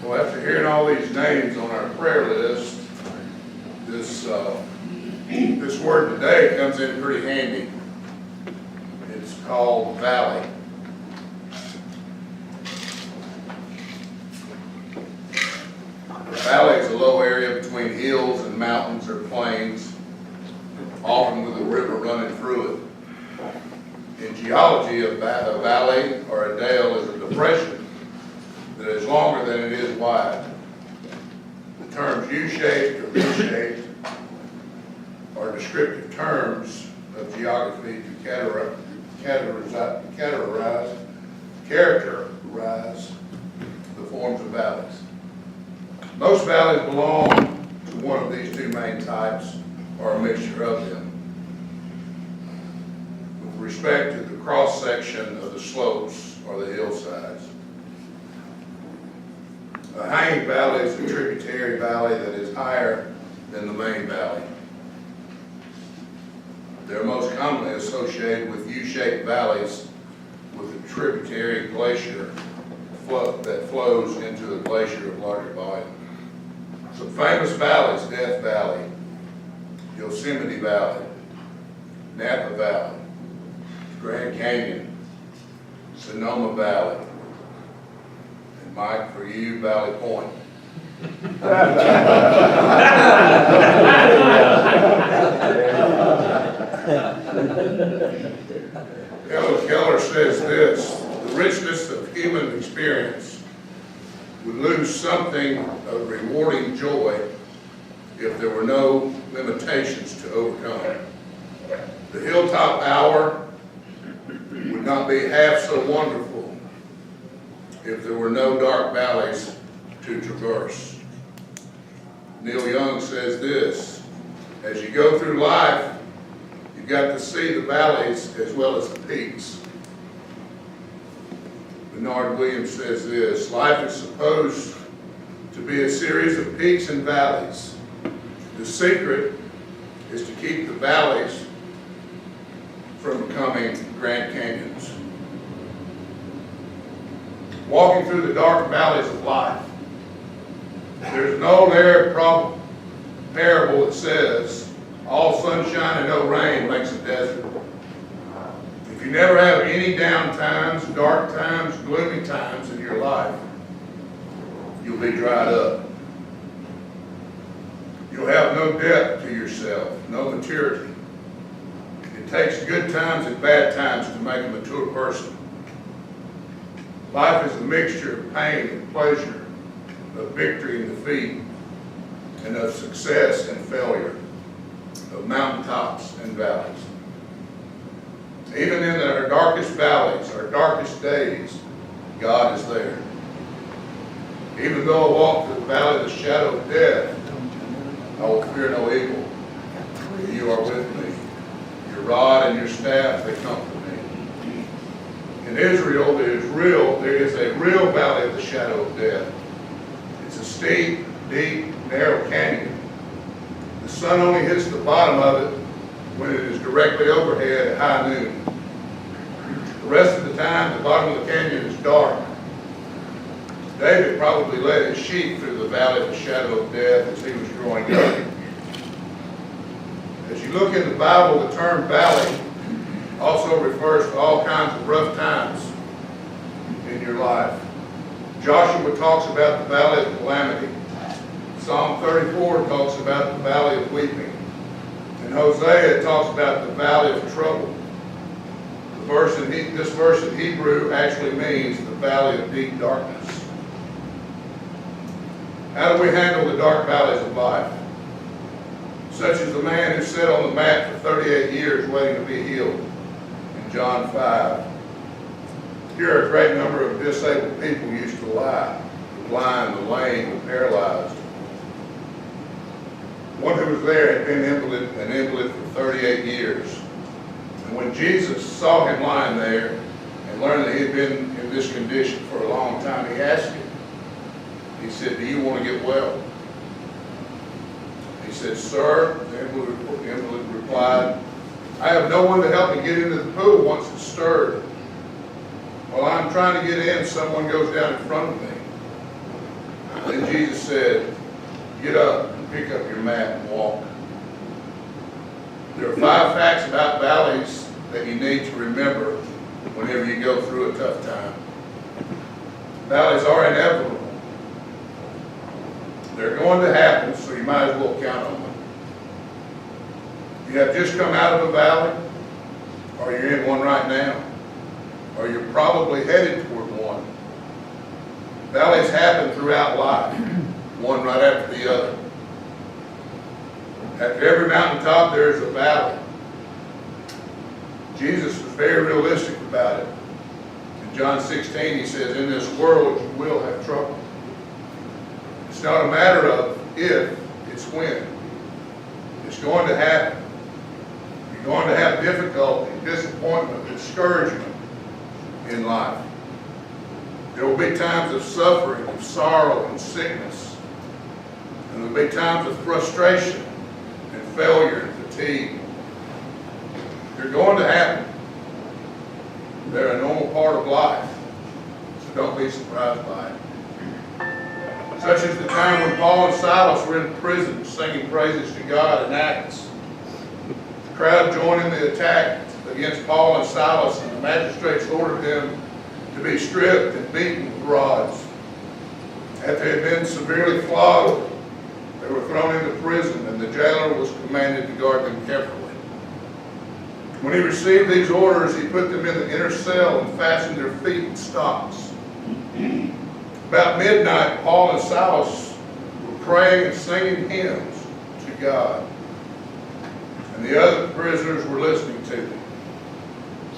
Well, after hearing all these names on our prayer list, this word today comes in pretty handy. It's called valley. A valley is a low area between hills and mountains or plains, often with a river running through it. In geology, a valley or a dale is a depression that is longer than it is wide. The terms U-shaped or V-shaped are descriptive terms of geography to characterize the forms of valleys. Most valleys belong to one of these two main types or a mixture of them. With respect to the cross-section of the slopes or the hillsides. A hanging valley is a tributary valley that is higher than the main valley. They're most commonly associated with U-shaped valleys with a tributary glacier that flows into a glacier of larger volume. Some famous valleys: Death Valley, Yosemite Valley, Napa Valley, Grand Canyon, Sonoma Valley, and Mike, for you, Valley Point. Keller says this: the richness of human experience would lose something of rewarding joy if there were no limitations to overcome. The hilltop hour would not be half so wonderful if there were no dark valleys to traverse. Neil Young says this: as you go through life, you've got to see the valleys as well as the peaks. Bernard Williams says this: life is supposed to be a series of peaks and valleys. The secret is to keep the valleys from becoming Grand Canyons. Walking through the dark valleys of life. There's an old Arab parable that says, all sunshine and no rain makes a desert. If you never have any down times, dark times, gloomy times in your life, you'll be dried up. You'll have no depth to yourself, no maturity. It takes good times and bad times to make a mature person. Life is a mixture of pain and pleasure, of victory and defeat, and of success and failure, of mountaintops and valleys. Even in our darkest valleys, our darkest days, God is there. Even though I walk through the valley of the shadow of death, I will fear no evil, for you are with me. Your rod and your staff, they comfort me. In Israel, there is a real valley of the shadow of death. It's a steep, deep, narrow canyon. The sun only hits the bottom of it when it is directly overhead at high noon. The rest of the time, the bottom of the canyon is dark. David probably led his sheep through the valley of the shadow of death as he was growing up. As you look in the Bible, the term valley also refers to all kinds of rough times in your life. Joshua talks about the valley of calamity. Psalm 34 talks about the valley of weeping. And Hosea talks about the valley of trouble. This verse in Hebrew actually means the valley of deep darkness. How do we handle the dark valleys of life? Such as the man who sat on the mat for 38 years waiting to be healed in John 5. Here a great number of disabled people used to lie: the blind, the lame, the paralyzed. One who was there had been an invalid for 38 years. And when Jesus saw him lying there and learned that he had been in this condition for a long time, he asked him, he said, do you want to get well? He said, sir, the invalid replied, I have no one to help me get into the pool once it's stirred. Oh, I'm trying to get in, someone goes down in front of me. Then Jesus said, get up and pick up your mat and walk. There are 5 facts about valleys that you need to remember whenever you go through a tough time. Valleys are inevitable. They're going to happen, so you might as well count on them. You have just come out of a valley, or you're in one right now, or you're probably headed toward one. Valleys happen throughout life, one right after the other. After every mountaintop, there is a valley. Jesus was very realistic about it. In John 16, he says, in this world you will have trouble. It's not a matter of if, it's when. It's going to happen. You're going to have difficulty, disappointment, discouragement in life. There will be times of suffering, of sorrow, and sickness. And there will be times of frustration and failure and fatigue. They're going to happen. They're a normal part of life. So don't be surprised by it. Such as the time when Paul and Silas were in prison singing praises to God in Acts. The crowd joined in the attack against Paul and Silas, and the magistrates ordered them to be stripped and beaten with rods. After they had been severely flogged, they were thrown into prison, and the jailer was commanded to guard them carefully. When he received these orders, he put them in the inner cell and fastened their feet in stocks. About midnight, Paul and Silas were praying and singing hymns to God, and the other prisoners were listening to them.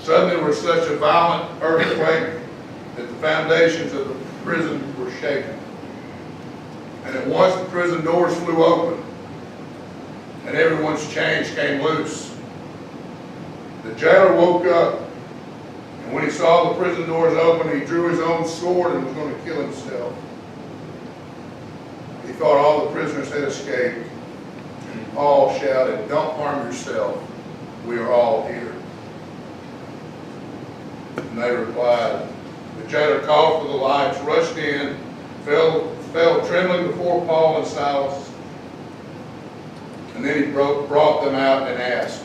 Suddenly there was such a violent earthquake that the foundations of the prison were shaken. And at once the prison doors flew open, and everyone's chains came loose. The jailer woke up, and when he saw the prison doors open, he drew his own sword and was going to kill himself. He thought all the prisoners had escaped, and Paul shouted, "Don't harm yourself, we are all here." And they replied. The jailer called for the lights, rushed in, fell trembling before Paul and Silas, and then he brought them out and asked,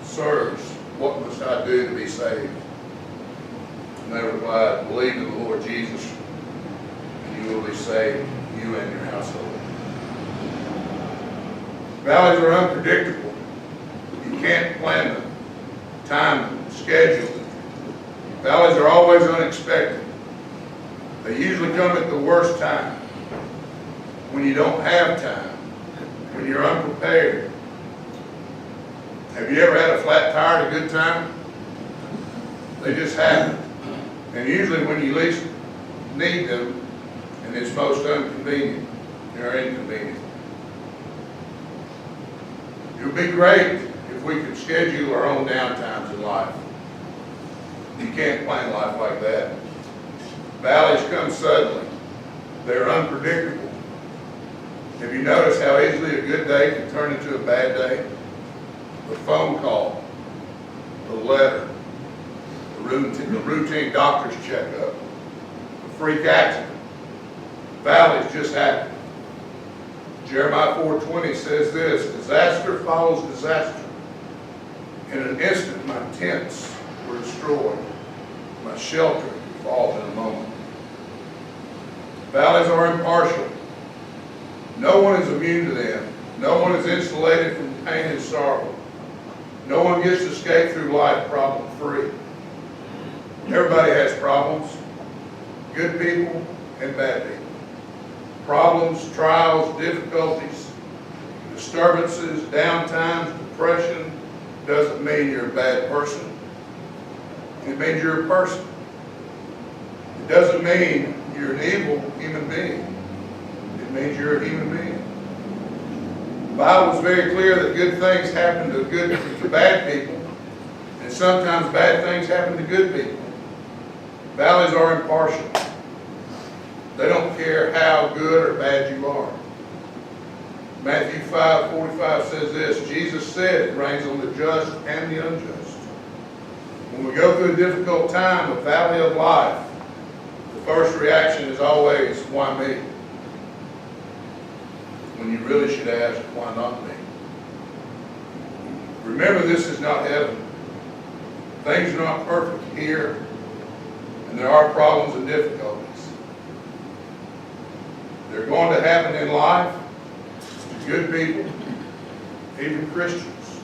"Sirs, what must I do to be saved?" And they replied, "Believe in the Lord Jesus, and you will be saved, you and your household." Valleys are unpredictable. You can't plan them, time them, schedule them. Valleys are always unexpected. They usually come at the worst time, when you don't have time, when you're unprepared. Have you ever had a flat tire at a good time? They just happen. And usually when you least need them, and it's most inconvenient, or inconvenient. It would be great if we could schedule our own downtimes in life. You can't plan life like that. Valleys come suddenly. They're unpredictable. Have you noticed how easily a good day can turn into a bad day? A phone call, a letter, a routine doctor's checkup, a freak accident. Valleys just happen. Jeremiah 4:20 says this, "Disaster follows disaster. In an instant my tents were destroyed. My shelter falls in a moment." Valleys are impartial. No one is immune to them. No one is insulated from pain and sorrow. No one gets to escape through life problem-free. Everybody has problems. Good people and bad people. Problems, trials, difficulties, disturbances, downtimes, depression doesn't mean you're a bad person. It means you're a person. It doesn't mean you're an evil human being. It means you're a human being. The Bible is very clear that good things happen to bad people, and sometimes bad things happen to good people. Valleys are impartial. They don't care how good or bad you are. Matthew 5:45 says this, Jesus said it rains on the just and the unjust. When we go through a difficult time, a valley of life, the first reaction is always, why me? When you really should ask, why not me? Remember, this is not heaven. Things are not perfect here, and there are problems and difficulties. They're going to happen in life to good people, even Christians.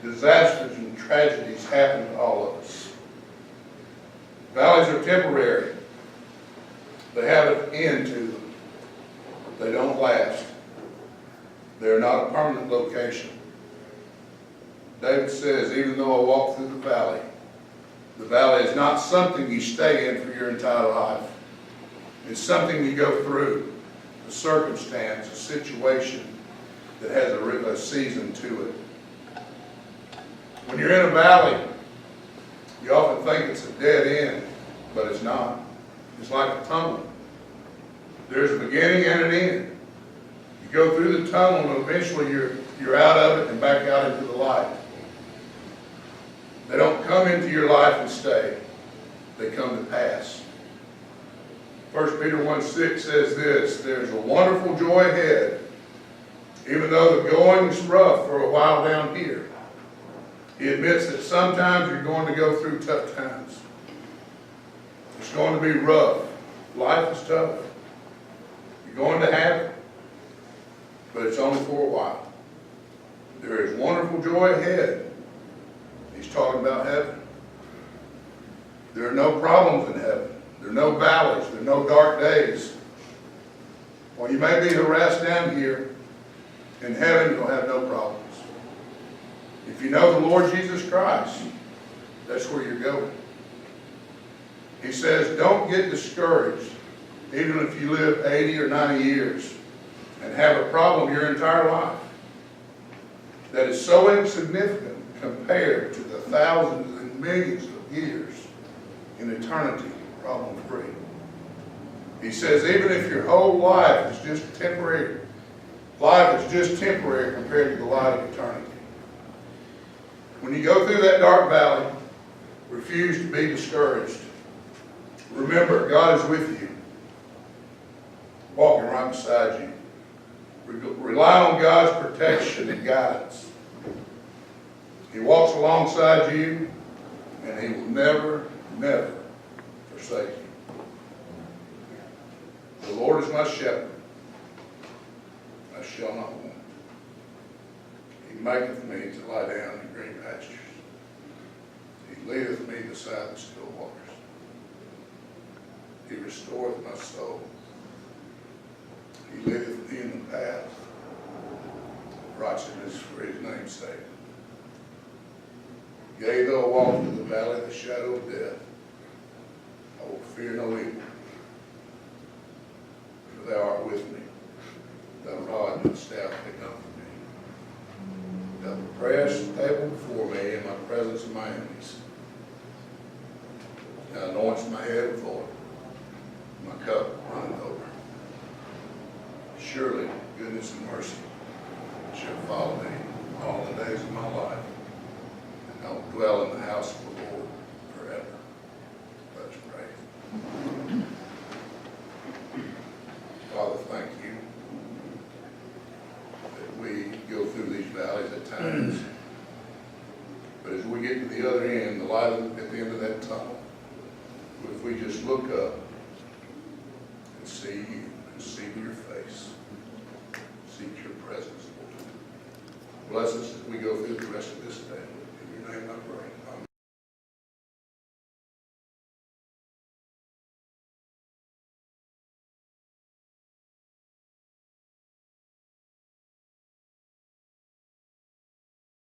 Disasters and tragedies happen to all of us. Valleys are temporary. They have an end to them. They don't last. They're not a permanent location. David says, even though I walk through the valley is not something you stay in for your entire life. It's something you go through, a circumstance, a situation that has a season to it. When you're in a valley, you often think it's a dead end, but it's not. It's like a tunnel. There's a beginning and an end. You go through the tunnel and eventually you're out of it and back out into the light. They don't come into your life and stay. They come to pass. 1 Peter 1:6 says this, there's a wonderful joy ahead, even though the going is rough for a while down here. He admits that sometimes you're going to go through tough times. It's going to be rough. Life is tough. You're going to have it, but it's only for a while. There is wonderful joy ahead. He's talking about heaven. There are no problems in heaven. There are no valleys. There are no dark days. While you may be harassed down here, in heaven you'll have no problems. If you know the Lord Jesus Christ, that's where you're going. He says, don't get discouraged, even if you live 80 or 90 years and have a problem your entire life that is so insignificant compared to the thousands and millions of years in eternity, problem-free. He says, even if your whole life is just temporary, life is just temporary compared to the light of eternity. When you go through that dark valley, refuse to be discouraged. Remember, God is with you, walking right beside you. Rely on God's protection and guidance. He walks alongside you, and He will never, never forsake you. The Lord is my shepherd. I shall not want. He maketh me to lie down in green pastures. He leadeth me beside the still waters. He restoreth my soul. He leadeth me in the path of righteousness for His name's sake. Yea, though I walk through the valley of the shadow of death, I will fear no evil, for Thou art with me. Thy rod and staff they comfort me. Thou preparest a table before me in my presence of my enemies. Thou anointest my head with oil. My cup runneth over. Surely goodness and mercy shall follow me all the days of my life, and I will dwell in the house of the Lord forever. Let us pray. Father, thank you that we go through these valleys at times, but as we get to the other end, the light at the end of that tunnel, if we just look up and see you, and see your face, seek your presence, Lord. Bless us as we go through the rest of this day. In your name I